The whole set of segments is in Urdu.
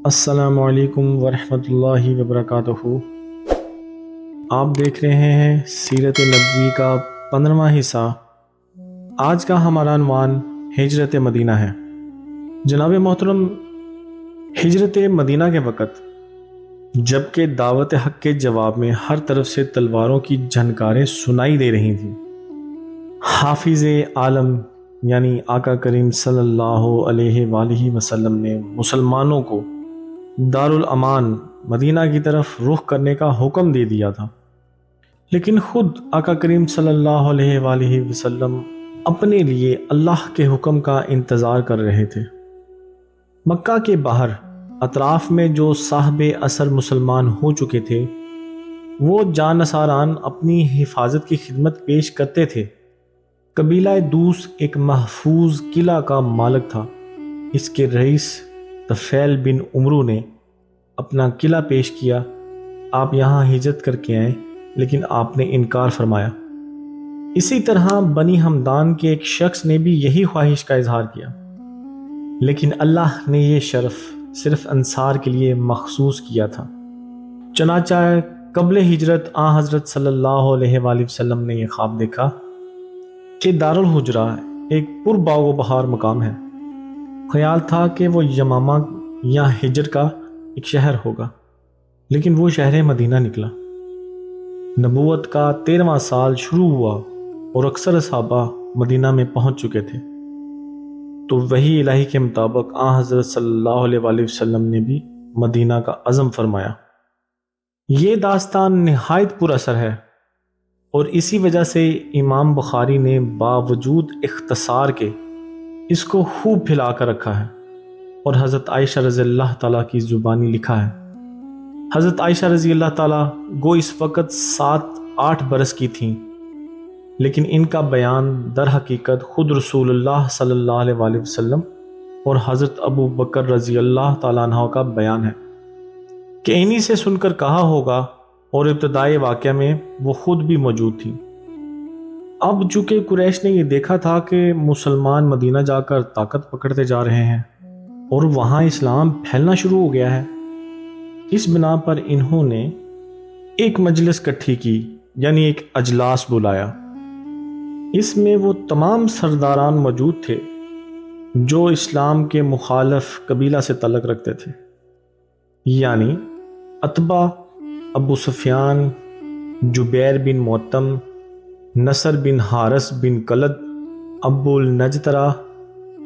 السلام علیکم ورحمۃ اللہ وبرکاتہ۔ آپ دیکھ رہے ہیں سیرت نبوی کا 15واں حصہ۔ آج کا ہمارا عنوان ہجرت مدینہ ہے۔ جناب محترم، ہجرت مدینہ کے وقت جبکہ دعوت حق کے جواب میں ہر طرف سے تلواروں کی جھنکاریں سنائی دے رہی تھیں، حافظ عالم یعنی آقا کریم صلی اللہ علیہ وآلہ وسلم نے مسلمانوں کو دارالامان مدینہ کی طرف رخ کرنے کا حکم دے دیا تھا، لیکن خود آقا کریم صلی اللہ علیہ وآلہ وسلم اپنے لیے اللہ کے حکم کا انتظار کر رہے تھے۔ مکہ کے باہر اطراف میں جو صاحب اثر مسلمان ہو چکے تھے، وہ جانصاران اپنی حفاظت کی خدمت پیش کرتے تھے۔ قبیلہ دوس ایک محفوظ قلعہ کا مالک تھا۔ اس کے رئیس طفیل بن عمرو نے اپنا قلعہ پیش کیا، آپ یہاں ہجرت کر کے آئیں، لیکن آپ نے انکار فرمایا۔ اسی طرح بنی ہمدان کے ایک شخص نے بھی یہی خواہش کا اظہار کیا، لیکن اللہ نے یہ شرف صرف انصار کے لیے مخصوص کیا تھا۔ چنانچہ قبل ہجرت حضرت صلی اللہ علیہ وآلہ وسلم نے یہ خواب دیکھا کہ دارالحجرہ ایک پر باغ و بہار مقام ہے۔ خیال تھا کہ وہ یمامہ یا ہجر کا ایک شہر ہوگا، لیکن وہ شہر مدینہ نکلا۔ نبوت کا 13واں سال شروع ہوا اور اکثر صحابہ مدینہ میں پہنچ چکے تھے، تو وحی الہی کے مطابق حضرت صلی اللہ علیہ وآلہ وسلم نے بھی مدینہ کا عزم فرمایا۔ یہ داستان نہایت پر اثر ہے، اور اسی وجہ سے امام بخاری نے باوجود اختصار کے اس کو خوب پھیلا کر رکھا ہے، اور حضرت عائشہ رضی اللہ تعالیٰ کی زبانی لکھا ہے۔ حضرت عائشہ رضی اللہ تعالیٰ گو اس وقت 7-8 برس کی تھیں، لیکن ان کا بیان در حقیقت خود رسول اللہ صلی اللہ علیہ وآلہ وسلم اور حضرت ابو بکر رضی اللہ تعالیٰ عنہ کا بیان ہے کہ انہی سے سن کر کہا ہوگا، اور ابتدائی واقعہ میں وہ خود بھی موجود تھی۔ اب چونکہ قریش نے یہ دیکھا تھا کہ مسلمان مدینہ جا کر طاقت پکڑتے جا رہے ہیں اور وہاں اسلام پھیلنا شروع ہو گیا ہے، اس بنا پر انہوں نے ایک مجلس اکٹھی کی، یعنی ایک اجلاس بلایا۔ اس میں وہ تمام سرداران موجود تھے جو اسلام کے مخالف قبیلہ سے تعلق رکھتے تھے، یعنی عتبہ، ابو سفیان، جبیر بن معتم، نصر بن حارث بن کلد، ابو النجترہ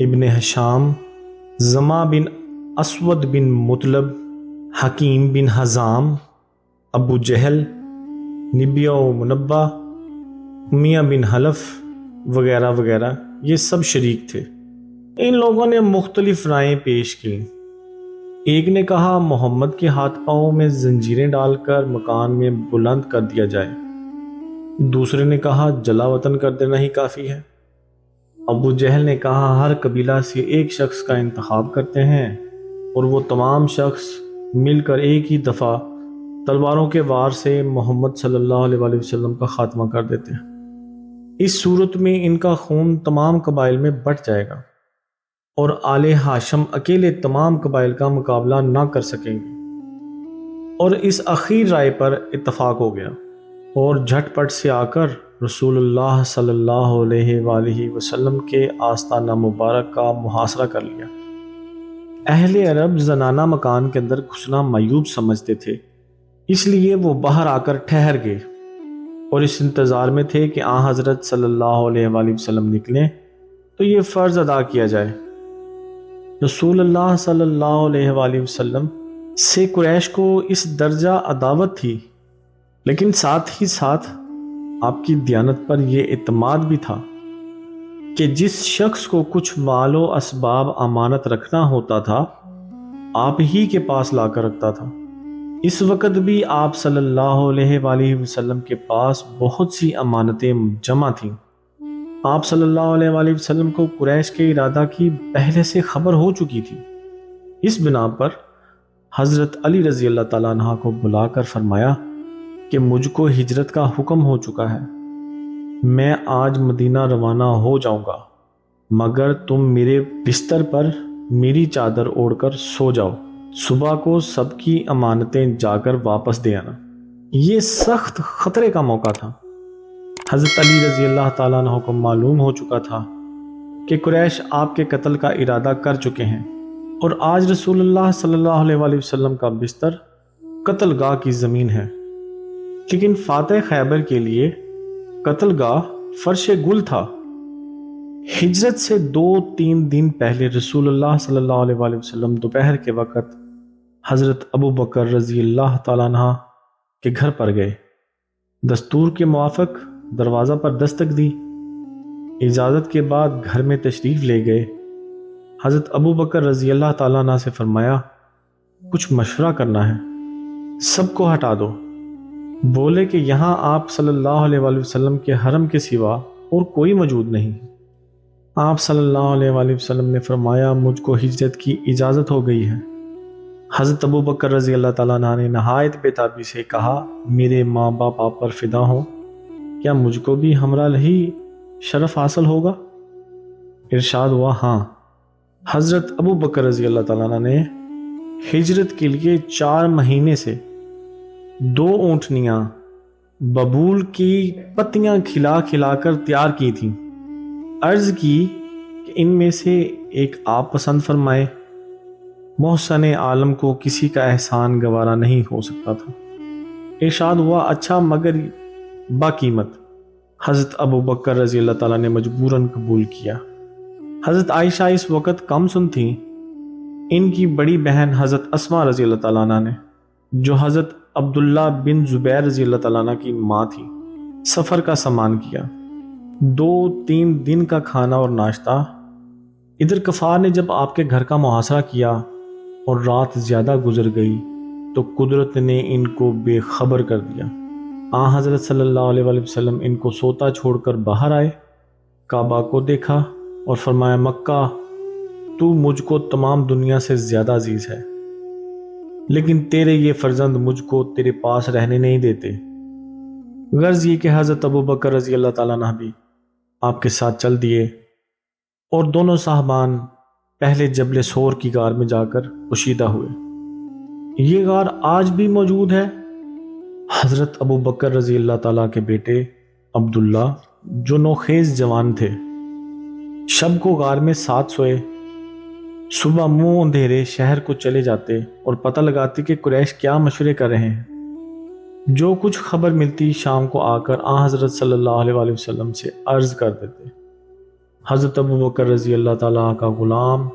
ابن حشام، زما بن اسود بن مطلب، حکیم بن حزام، ابو جہل، نبیہ و منبہ، امیہ بن حلف وغیرہ وغیرہ، یہ سب شریک تھے۔ ان لوگوں نے مختلف رائیں پیش کی۔ ایک نے کہا محمد کے ہاتھ پاؤں میں زنجیریں ڈال کر مکان میں بلند کر دیا جائے۔ دوسرے نے کہا جلا وطن کر دینا ہی کافی ہے۔ ابو جہل نے کہا ہر قبیلہ سے ایک شخص کا انتخاب کرتے ہیں اور وہ تمام شخص مل کر ایک ہی دفعہ تلواروں کے وار سے محمد صلی اللہ علیہ وآلہ وسلم کا خاتمہ کر دیتے ہیں۔ اس صورت میں ان کا خون تمام قبائل میں بٹ جائے گا، اور آل ہاشم اکیلے تمام قبائل کا مقابلہ نہ کر سکیں گے۔ اور اس اخیر رائے پر اتفاق ہو گیا، اور جھٹ پٹ سے آ کر رسول اللہ صلی اللہ علیہ وآلہ وسلم کے آستانہ مبارک کا محاصرہ کر لیا۔ اہل عرب زنانہ مکان کے اندر گھسنا معیوب سمجھتے تھے، اس لیے وہ باہر آ کر ٹھہر گئے اور اس انتظار میں تھے کہ حضرت صلی اللہ علیہ وآلہ وسلم نکلیں تو یہ فرض ادا کیا جائے۔ رسول اللہ صلی اللہ علیہ وآلہ وسلم سے قریش کو اس درجہ عداوت تھی، لیکن ساتھ ہی ساتھ آپ کی دیانت پر یہ اعتماد بھی تھا کہ جس شخص کو کچھ مال و اسباب امانت رکھنا ہوتا تھا آپ ہی کے پاس لا کر رکھتا تھا۔ اس وقت بھی آپ صلی اللہ علیہ وآلہ وسلم کے پاس بہت سی امانتیں جمع تھیں۔ آپ صلی اللہ علیہ وآلہ وسلم کو قریش کے ارادہ کی پہلے سے خبر ہو چکی تھی۔ اس بنا پر حضرت علی رضی اللہ تعالیٰ عنہ کو بلا کر فرمایا کہ مجھ کو ہجرت کا حکم ہو چکا ہے، میں آج مدینہ روانہ ہو جاؤں گا، مگر تم میرے بستر پر میری چادر اوڑھ کر سو جاؤ۔ صبح کو سب کی امانتیں جا کر واپس دے آنا۔ یہ سخت خطرے کا موقع تھا۔ حضرت علی رضی اللہ تعالیٰ عنہ کو معلوم ہو چکا تھا کہ قریش آپ کے قتل کا ارادہ کر چکے ہیں، اور آج رسول اللہ صلی اللہ علیہ وآلہ وسلم کا بستر قتل گاہ کی زمین ہے، لیکن فاتح خیبر کے لیے قتل گاہ فرش گل تھا۔ ہجرت سے 2-3 دن پہلے رسول اللہ صلی اللہ علیہ وآلہ وسلم دوپہر کے وقت حضرت ابو بکر رضی اللہ تعالیٰ عنہ کے گھر پر گئے۔ دستور کے موافق دروازہ پر دستک دی۔ اجازت کے بعد گھر میں تشریف لے گئے۔ حضرت ابو بکر رضی اللہ تعالیٰ عنہ سے فرمایا، کچھ مشورہ کرنا ہے، سب کو ہٹا دو۔ بولے کہ یہاں آپ صلی اللہ علیہ وآلہ وسلم کے حرم کے سوا اور کوئی موجود نہیں۔ آپ صلی اللہ علیہ وآلہ وسلم نے فرمایا، مجھ کو ہجرت کی اجازت ہو گئی ہے۔ حضرت ابو بکر رضی اللہ تعالیٰ عنہ نے نہایت بےتابی سے کہا، میرے ماں باپ آپ پر فدا ہوں، کیا مجھ کو بھی ہمراہ ہی شرف حاصل ہوگا؟ ارشاد ہوا، ہاں۔ حضرت ابو بکر رضی اللہ تعالیٰ عنہ نے ہجرت کے لیے 4 مہینے سے 2 اونٹنیاں ببول کی پتیاں کھلا کھلا کر تیار کی تھیں۔ عرض کی کہ ان میں سے ایک آپ پسند فرمائے۔ محسن عالم کو کسی کا احسان گوارا نہیں ہو سکتا تھا۔ ارشاد ہوا، اچھا مگر باقیمت۔ حضرت ابو بکر رضی اللہ تعالیٰ نے مجبوراً قبول کیا۔ حضرت عائشہ اس وقت کم سن تھیں۔ ان کی بڑی بہن حضرت اسماء رضی اللہ تعالیٰ عنہ نے، جو حضرت عبداللہ بن زبیر رضی اللہ تعالیٰ عنہ کی ماں تھی، سفر کا سامان کیا۔ 2-3 دن کا کھانا اور ناشتہ۔ ادھر کفار نے جب آپ کے گھر کا محاصرہ کیا اور رات زیادہ گزر گئی تو قدرت نے ان کو بے خبر کر دیا۔ حضرت صلی اللہ علیہ وآلہ وسلم ان کو سوتا چھوڑ کر باہر آئے، کعبہ کو دیکھا اور فرمایا، مکہ تو مجھ کو تمام دنیا سے زیادہ عزیز ہے، لیکن تیرے یہ فرزند مجھ کو تیرے پاس رہنے نہیں دیتے۔ غرض یہ کہ حضرت ابو بکر رضی اللہ تعالیٰ عنہ بھی آپ کے ساتھ چل دیے، اور دونوں صاحبان پہلے جبل سور کی غار میں جا کر پوشیدہ ہوئے۔ یہ غار آج بھی موجود ہے۔ حضرت ابو بکر رضی اللہ تعالیٰ کے بیٹے عبداللہ، جو نوخیز جوان تھے، شب کو غار میں ساتھ سوئے۔ صبح منہ اندھیرے شہر کو چلے جاتے اور پتہ لگاتے کہ قریش کیا مشورے کر رہے ہیں۔ جو کچھ خبر ملتی شام کو آ کر حضرت صلی اللہ علیہ وآلہ وسلم سے عرض کر دیتے۔ حضرت ابو بکر رضی اللہ تعالیٰ کا غلام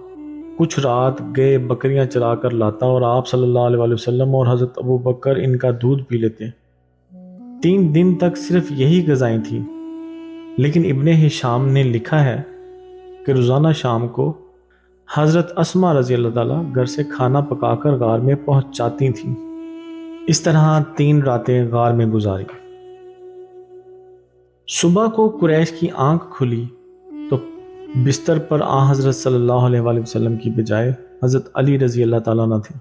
کچھ رات گئے بکریاں چرا کر لاتا، اور آپ صلی اللہ علیہ وآلہ وسلم اور حضرت ابو بکر ان کا دودھ پی لیتے۔ 3 دن تک صرف یہی غذائیں تھیں، لیکن ابن ہشام نے لکھا ہے کہ روزانہ شام کو حضرت اسماء رضی اللہ تعالیٰ گھر سے کھانا پکا کر غار میں پہنچاتی تھیں۔ اس طرح 3 راتیں غار میں گزاری۔ صبح کو قریش کی آنکھ کھلی تو بستر پر حضرت صلی اللہ علیہ وآلہ وسلم کی بجائے حضرت علی رضی اللہ تعالیٰ عنہ تھے۔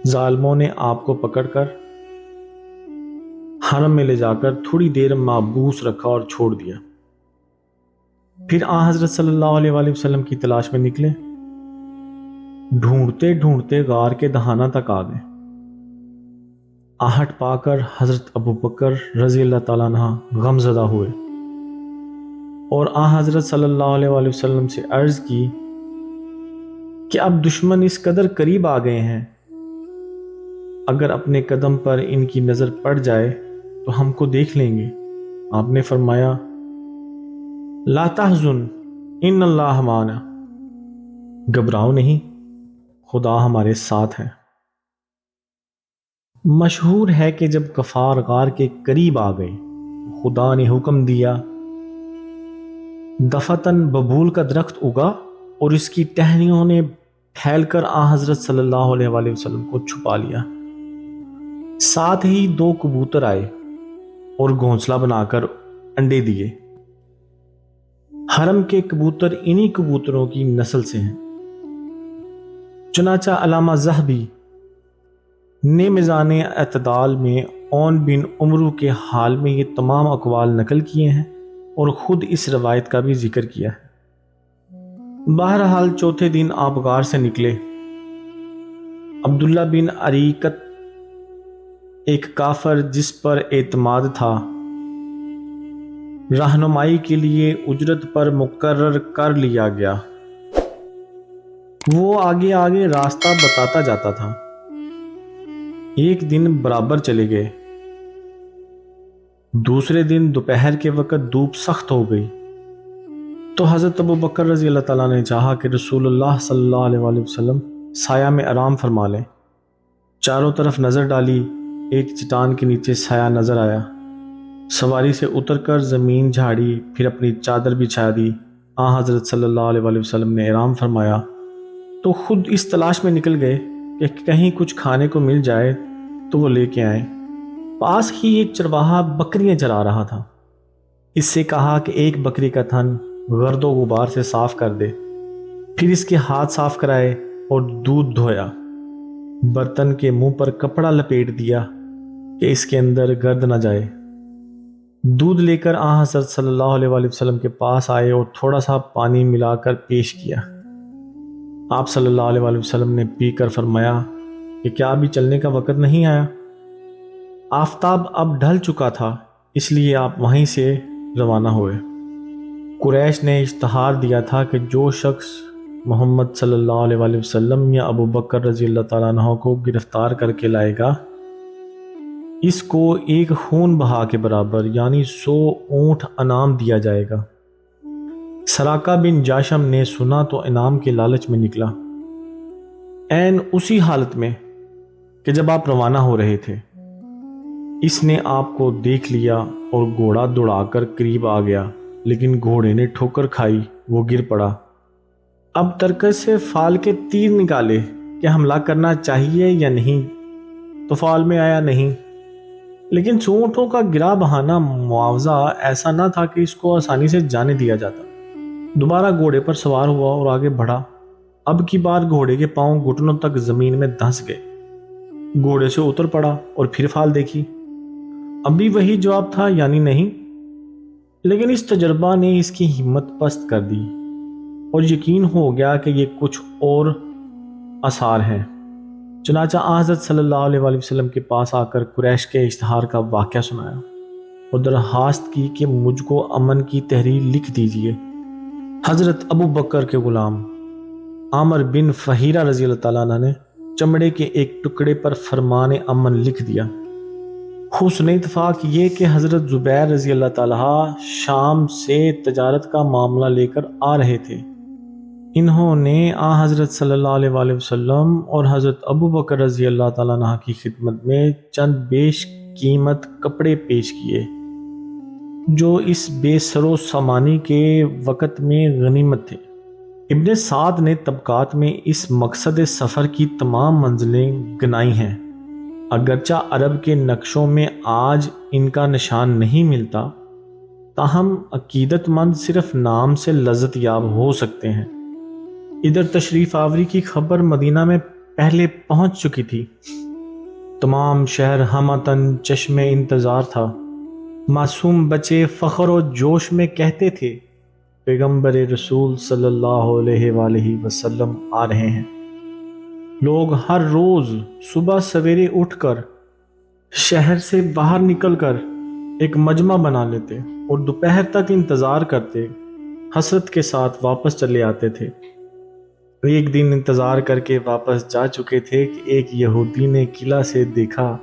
ظالموں نے آپ کو پکڑ کر حرم میں لے جا کر تھوڑی دیر محبوس رکھا اور چھوڑ دیا۔ پھر حضرت صلی اللہ علیہ وآلہ وسلم کی تلاش میں نکلے۔ ڈھونڈتے ڈھونڈتے غار کے دہانہ تک آ گئے۔ آہٹ پا کر حضرت ابو بکر رضی اللہ تعالیٰ عنہ غم زدہ ہوئے اور حضرت صلی اللہ علیہ وآلہ وسلم سے عرض کی کہ اب دشمن اس قدر قریب آ گئے ہیں، اگر اپنے قدم پر ان کی نظر پڑ جائے تو ہم کو دیکھ لیں گے۔ آپ نے فرمایا، لا تحزن ان اللہ معنا، گھبراؤ نہیں، خدا ہمارے ساتھ ہے۔ مشہور ہے کہ جب کفار غار کے قریب آ گئے، خدا نے حکم دیا، دفتن ببول کا درخت اگا اور اس کی ٹہنیوں نے پھیل کر حضرت صلی اللہ علیہ وآلہ وسلم کو چھپا لیا۔ ساتھ ہی 2 کبوتر آئے اور گھونسلہ بنا کر انڈے دیے۔ حرم کے کبوتر انہی کبوتروں کی نسل سے ہیں۔ چنانچہ علامہ ذہبی نے میزان اعتدال میں اون بن عمرو کے حال میں یہ تمام اقوال نقل کیے ہیں اور خود اس روایت کا بھی ذکر کیا ہے۔ بہرحال چوتھے دن آپ غار سے نکلے عبداللہ بن عریقت ایک کافر جس پر اعتماد تھا رہنمائی کے لیے اجرت پر مقرر کر لیا گیا۔ وہ آگے آگے راستہ بتاتا جاتا تھا۔ ایک دن برابر چلے گئے، دوسرے دن دوپہر کے وقت دھوپ سخت ہو گئی تو حضرت ابو بکر رضی اللہ تعالیٰ نے چاہا کہ رسول اللہ صلی اللہ علیہ وآلہ وسلم سایہ میں آرام فرما لیں۔ چاروں طرف نظر ڈالی، ایک چٹان کے نیچے سایہ نظر آیا۔ سواری سے اتر کر زمین جھاڑی، پھر اپنی چادر بچھا دی۔ حضرت صلی اللہ علیہ وآلہ وسلم نے آرام فرمایا تو خود اس تلاش میں نکل گئے کہ کہیں کچھ کھانے کو مل جائے تو وہ لے کے آئیں۔ پاس ہی ایک چرواہا بکریاں چرا رہا تھا۔ اس سے کہا کہ ایک بکری کا تھن گرد و غبار سے صاف کر دے، پھر اس کے ہاتھ صاف کرائے اور دودھ دھویا، برتن کے منہ پر کپڑا لپیٹ دیا کہ اس کے اندر گرد نہ جائے۔ دودھ لے کر حضرت صلی اللہ علیہ وآلہ وسلم کے پاس آئے اور تھوڑا سا پانی ملا کر پیش کیا۔ آپ صلی اللہ علیہ وآلہ وسلم نے پی کر فرمایا کہ کیا ابھی چلنے کا وقت نہیں آیا؟ آفتاب اب ڈھل چکا تھا، اس لیے آپ وہیں سے روانہ ہوئے۔ قریش نے اشتہار دیا تھا کہ جو شخص محمد صلی اللہ علیہ وآلہ وسلم یا ابو بکر رضی اللہ تعالیٰ عنہ کو گرفتار کر کے لائے گا، اس کو ایک خون بہا کے برابر یعنی 100 اونٹ انعام دیا جائے گا۔ سراقہ بن جاشم نے سنا تو انعام کے لالچ میں نکلا، عین اسی حالت میں کہ جب آپ روانہ ہو رہے تھے۔ اس نے آپ کو دیکھ لیا اور گھوڑا دوڑا کر قریب آ گیا، لیکن گھوڑے نے ٹھوکر کھائی، وہ گر پڑا۔ اب ترکش سے فال کے تیر نکالے کہ حملہ کرنا چاہیے یا نہیں، تو فال میں آیا نہیں، لیکن سونٹوں کا گرا بہانا معاوضہ ایسا نہ تھا کہ اس کو آسانی سے جانے دیا جاتا۔ دوبارہ گھوڑے پر سوار ہوا اور آگے بڑھا۔ اب کی بار گھوڑے کے پاؤں گھٹنوں تک زمین میں دھنس گئے۔ گھوڑے سے اتر پڑا اور پھر فال دیکھی، اب بھی وہی جواب تھا یعنی نہیں، لیکن اس تجربہ نے اس کی ہمت پست کر دی اور یقین ہو گیا کہ یہ کچھ اور آثار ہیں۔ چنانچہ حضرت صلی اللہ علیہ وآلہ وسلم کے پاس آ کر قریش کے اشتہار کا واقعہ سنایا اور درخواست کی کہ مجھ کو امن کی تحریر لکھ دیجیے۔ حضرت ابو بکر کے غلام عامر بن فہیرہ رضی اللہ تعالیٰ عنہ نے چمڑے کے ایک ٹکڑے پر فرمان امن لکھ دیا۔ حسن اتفاق یہ کہ حضرت زبیر رضی اللہ تعالیٰ شام سے تجارت کا معاملہ لے کر آ رہے تھے۔ انہوں نے حضرت صلی اللہ علیہ وآلہ وسلم اور حضرت ابو بکر رضی اللہ تعالیٰ عنہ کی خدمت میں چند بیش قیمت کپڑے پیش کیے جو اس بے سر و سامانی کے وقت میں غنیمت تھے۔ ابن سعد نے طبقات میں اس مقصد سفر کی تمام منزلیں گنائی ہیں۔ اگرچہ عرب کے نقشوں میں آج ان کا نشان نہیں ملتا، تاہم عقیدت مند صرف نام سے لذت یاب ہو سکتے ہیں۔ ادھر تشریف آوری کی خبر مدینہ میں پہلے پہنچ چکی تھی۔ تمام شہر ہمتن چشم انتظار تھا۔ معصوم بچے فخر و جوش میں کہتے تھے پیغمبر رسول صلی اللہ علیہ وآلہ وسلم آ رہے ہیں۔ لوگ ہر روز صبح سویرے اٹھ کر شہر سے باہر نکل کر ایک مجمع بنا لیتے اور دوپہر تک انتظار کرتے، حسرت کے ساتھ واپس چلے آتے تھے۔ ایک دن انتظار کر کے واپس جا چکے تھے کہ ایک یہودی نے قلعہ سے دیکھا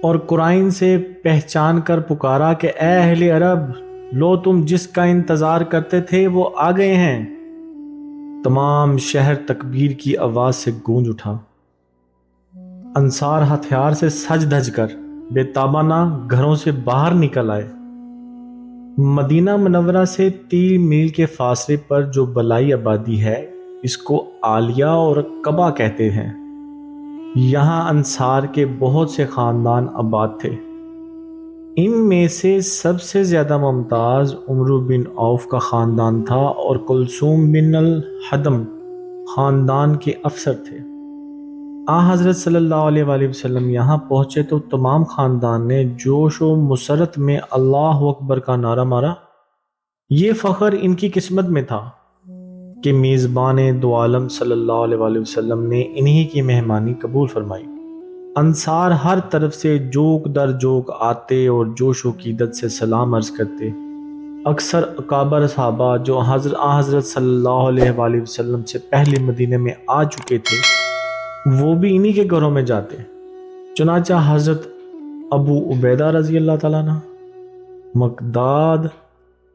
اور قرائن سے پہچان کر پکارا کہ اے اہل عرب، لو تم جس کا انتظار کرتے تھے وہ آ گئے ہیں۔ تمام شہر تکبیر کی آواز سے گونج اٹھا۔ انصار ہتھیار سے سج دھج کر بے تابانہ گھروں سے باہر نکل آئے۔ مدینہ منورہ سے 3 میل کے فاصلے پر جو بلائی آبادی ہے، اس کو عالیہ اور قبا کہتے ہیں۔ یہاں انصار کے بہت سے خاندان آباد تھے۔ ان میں سے سب سے زیادہ ممتاز عمرو بن عوف کا خاندان تھا اور کلثوم بن الحدم خاندان کے افسر تھے۔ حضرت صلی اللہ علیہ وآلہ وسلم یہاں پہنچے تو تمام خاندان نے جوش و مسرت میں اللہ اکبر کا نعرہ مارا۔ یہ فخر ان کی قسمت میں تھا۔ کہ میزبان دو عالم صلی اللہ علیہ وآلہ وسلم نے انہی کی مہمانی قبول فرمائی۔ انصار ہر طرف سے جوک در جوک آتے اور جوش و عقیدت سے سلام عرض کرتے۔ اکثر اکابر صحابہ جو حضرت صلی اللہ علیہ وآلہ وسلم سے پہلے مدینے میں آ چکے تھے وہ بھی انہی کے گھروں میں جاتے۔ چنانچہ حضرت ابو عبیدہ رضی اللہ تعالیٰ عنہ، مقداد،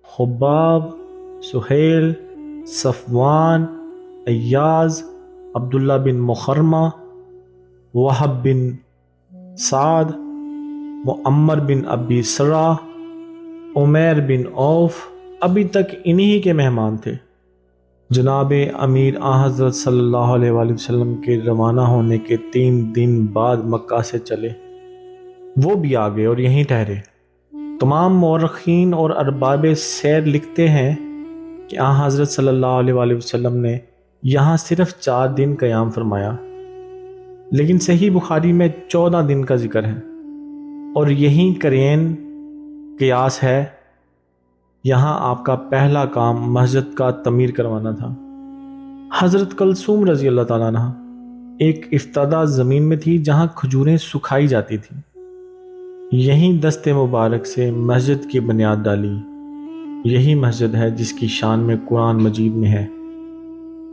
خباب، سہیل، صفوان، ایاز، عبداللہ بن مخرمہ، وہب بن سعد، معمر بن ابی سرا، عمیر بن عوف ابھی تک انہی کے مہمان تھے۔ جناب امیر حضرت صلی اللہ علیہ وآلہ وسلم کے روانہ ہونے کے 3 دن بعد مکہ سے چلے، وہ بھی آ گئے اور یہیں ٹھہرے۔ تمام مورخین اور ارباب سیر لکھتے ہیں کہ حضرت صلی اللہ علیہ وآلہ وسلم نے یہاں صرف 4 دن قیام فرمایا، لیکن صحیح بخاری میں 14 دن کا ذکر ہے، اور یہی قرین قیاس ہے۔ یہاں آپ کا پہلا کام مسجد کا تعمیر کروانا تھا۔ حضرت کلثوم رضی اللہ تعالیٰ عنہ ایک افتادہ زمین میں تھی جہاں کھجوریں سکھائی جاتی تھیں۔ یہیں دست مبارک سے مسجد کی بنیاد ڈالی۔ یہی مسجد ہے جس کی شان میں قرآن مجید میں ہے۔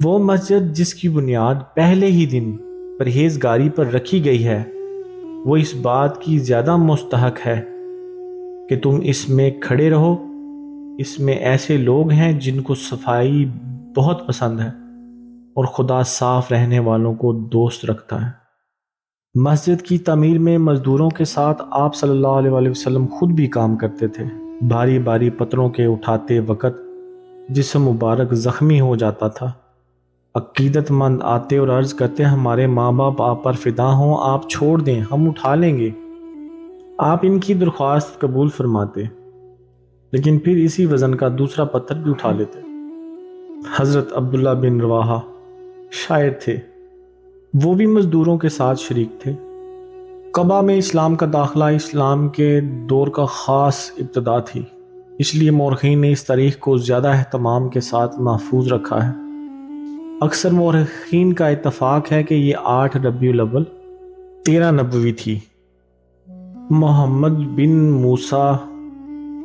وہ مسجد جس کی بنیاد پہلے ہی دن پرہیزگاری پر رکھی گئی ہے، وہ اس بات کی زیادہ مستحق ہے کہ تم اس میں کھڑے رہو۔ اس میں ایسے لوگ ہیں جن کو صفائی بہت پسند ہے اور خدا صاف رہنے والوں کو دوست رکھتا ہے۔ مسجد کی تعمیر میں مزدوروں کے ساتھ آپ صلی اللہ علیہ وآلہ وسلم خود بھی کام کرتے تھے۔ بھاری بھاری پتھروں کے اٹھاتے وقت جسم مبارک زخمی ہو جاتا تھا۔ عقیدت مند آتے اور عرض کرتے ہمارے ماں باپ آپ پر فدا ہوں، آپ چھوڑ دیں، ہم اٹھا لیں گے۔ آپ ان کی درخواست قبول فرماتے، لیکن پھر اسی وزن کا دوسرا پتھر بھی اٹھا لیتے۔ حضرت عبداللہ بن رواحہ شاعر تھے، وہ بھی مزدوروں کے ساتھ شریک تھے۔ قبا میں اسلام کا داخلہ اسلام کے دور کا خاص ابتدا تھی، اس لیے مورخین نے اس تاریخ کو زیادہ اہتمام کے ساتھ محفوظ رکھا ہے۔ اکثر مورخین کا اتفاق ہے کہ یہ 8 ربیع الاول 13 نبوی تھی۔ محمد بن موسیٰ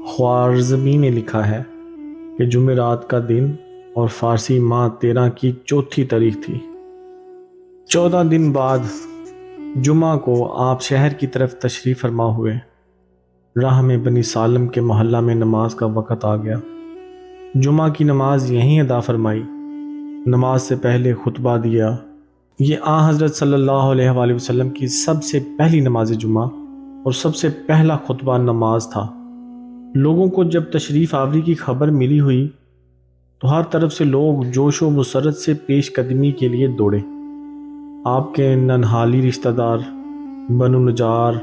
خوارزمی نے لکھا ہے کہ جمعرات کا دن اور فارسی ماہ 13 کی 4تھی تاریخ تھی۔ 14 دن بعد جمعہ کو آپ شہر کی طرف تشریف فرما ہوئے۔ راہ میں بنی سالم کے محلہ میں نماز کا وقت آ گیا۔ جمعہ کی نماز یہیں ادا فرمائی۔ نماز سے پہلے خطبہ دیا۔ یہ حضرت صلی اللہ علیہ وآلہ وسلم کی سب سے پہلی نماز جمعہ اور سب سے پہلا خطبہ نماز تھا۔ لوگوں کو جب تشریف آوری کی خبر ملی ہوئی تو ہر طرف سے لوگ جوش و مسرت سے پیش قدمی کے لیے دوڑے۔ آپ کے ننہالی رشتہ دار بنو نجار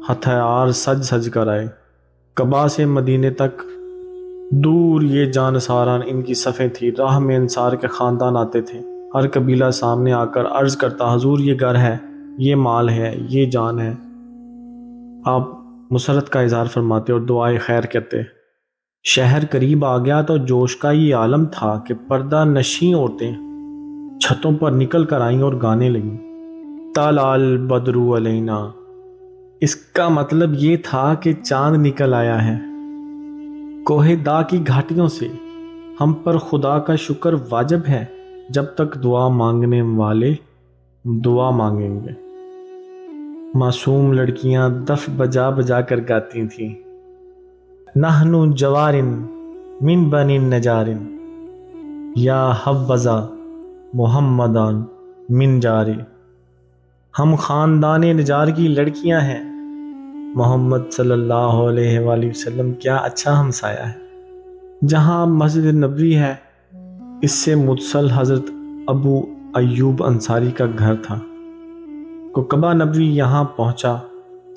ہتھیار سج سج کر آئے۔ قبا سے مدینے تک دور یہ جانصاران ان کی صفیں تھی۔ راہ میں انصار کے خاندان آتے تھے۔ ہر قبیلہ سامنے آ کر عرض کرتا حضور یہ گھر ہے، یہ مال ہے، یہ جان ہے۔ آپ مسرت کا اظہار فرماتے اور دعائے خیر کرتے۔ شہر قریب آ گیا تو جوش کا یہ عالم تھا کہ پردہ نشیں عورتیں چھتوں پر نکل کر آئیں اور گانے لگیں، طلع البدر علینا۔ اس کا مطلب یہ تھا کہ چاند نکل آیا ہے۔ کوہ دا کی گھاٹیوں سے ہم پر خدا کا شکر واجب ہے جب تک دعا مانگنے والے دعا مانگیں گے۔ معصوم لڑکیاں دف بجا بجا کر گاتی تھیں، نحن جوارن من بنی نجارن یا حبذا محمدان من جاری۔ ہم خاندان نجار کی لڑکیاں ہیں، محمد صلی اللہ علیہ وآلہ وسلم کیا اچھا ہمسایہ ہے۔ جہاں مسجد نبوی ہے اس سے متصل حضرت ابو ایوب انصاری کا گھر تھا۔ کو قبا نبوی یہاں پہنچا،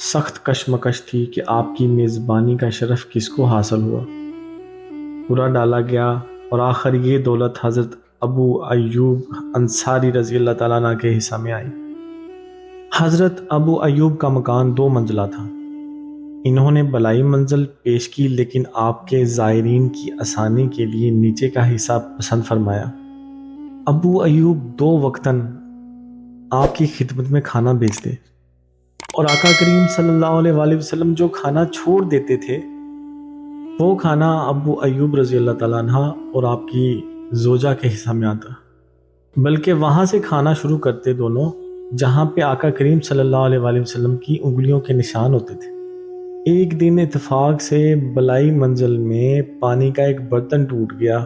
سخت کشمکش تھی کہ آپ کی میزبانی کا شرف کس کو حاصل ہوا۔ پورا ڈالا گیا اور آخر یہ دولت حضرت ابو ایوب انصاری رضی اللہ تعالیٰ عنہ کے حصہ میں آئی۔ حضرت ابو ایوب کا مکان 2 منزلہ تھا۔ انہوں نے بلائی منزل پیش کی، لیکن آپ کے زائرین کی آسانی کے لیے نیچے کا حصہ پسند فرمایا۔ ابو ایوب 2 وقتاً آپ کی خدمت میں کھانا بھیجتے، اور آقا کریم صلی اللہ علیہ وآلہ وسلم جو کھانا چھوڑ دیتے تھے وہ کھانا ابو ایوب رضی اللہ تعالیٰ عنہ اور آپ کی زوجہ کے حصہ میں آتا، بلکہ وہاں سے کھانا شروع کرتے دونوں جہاں پہ آقا کریم صلی اللہ علیہ وآلہ وسلم کی انگلیوں کے نشان ہوتے تھے۔ ایک دن اتفاق سے بلائی منزل میں پانی کا ایک برتن ٹوٹ گیا۔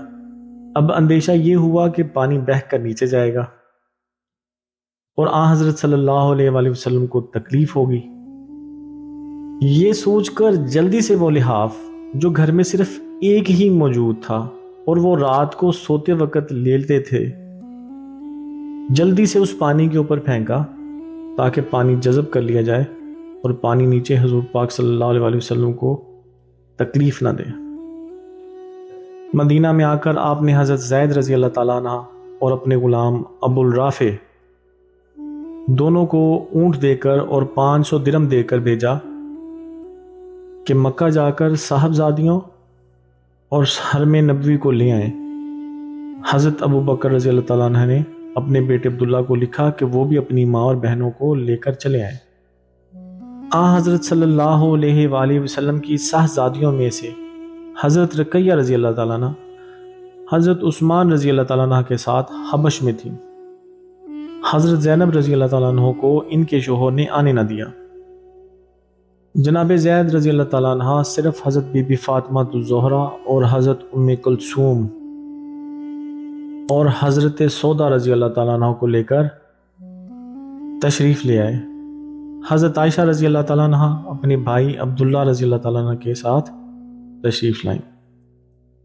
اب اندیشہ یہ ہوا کہ پانی بہہ کر نیچے جائے گا اور آن حضرت صلی اللہ علیہ وآلہ وسلم کو تکلیف ہوگی۔ یہ سوچ کر جلدی سے وہ لحاف جو گھر میں صرف ایک ہی موجود تھا اور وہ رات کو سوتے وقت لیتے تھے، جلدی سے اس پانی کے اوپر پھینکا تاکہ پانی جذب کر لیا جائے اور پانی نیچے حضور پاک صلی اللہ علیہ وآلہ وسلم کو تکلیف نہ دے۔ مدینہ میں آ کر آپ نے حضرت زید رضی اللہ تعالیٰ عنہ اور اپنے غلام ابو الرافع دونوں کو اونٹ دے کر اور 500 درہم دے کر بھیجا کہ مکہ جا کر صاحبزادیوں اور حرم نبوی کو لے آئیں۔ حضرت ابو بکر رضی اللہ تعالیٰ عنہ نے اپنے بیٹے عبداللہ کو لکھا کہ وہ بھی اپنی ماں اور بہنوں کو لے کر چلے آئیں۔ حضرت صلی اللہ علیہ وآلہ وسلم کی صاحبزادیوں میں سے حضرت رقیہ رضی اللہ تعالیٰ عنہ حضرت عثمان رضی اللہ تعالیٰ عنہ کے ساتھ حبش میں تھیں۔ حضرت زینب رضی اللہ تعالیٰ عنہ کو ان کے شوہر نے آنے نہ دیا۔ جناب زید رضی اللہ تعالیٰ عنہ صرف حضرت بی بی فاطمہ الزہرا اور حضرت ام کلثوم اور حضرت سودا رضی اللہ تعالیٰ عنہ کو لے کر تشریف لے آئے۔ حضرت عائشہ رضی اللہ تعالیٰ عنہ اپنے بھائی عبداللہ رضی اللہ تعالیٰ عنہ کے ساتھ تشریف لائیں۔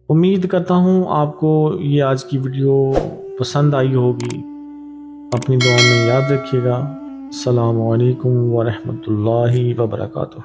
امید کرتا ہوں آپ کو یہ آج کی ویڈیو پسند آئی ہوگی۔ اپنی دعا میں یاد رکھیے گا۔ السلام علیکم ورحمۃ اللہ وبرکاتہ۔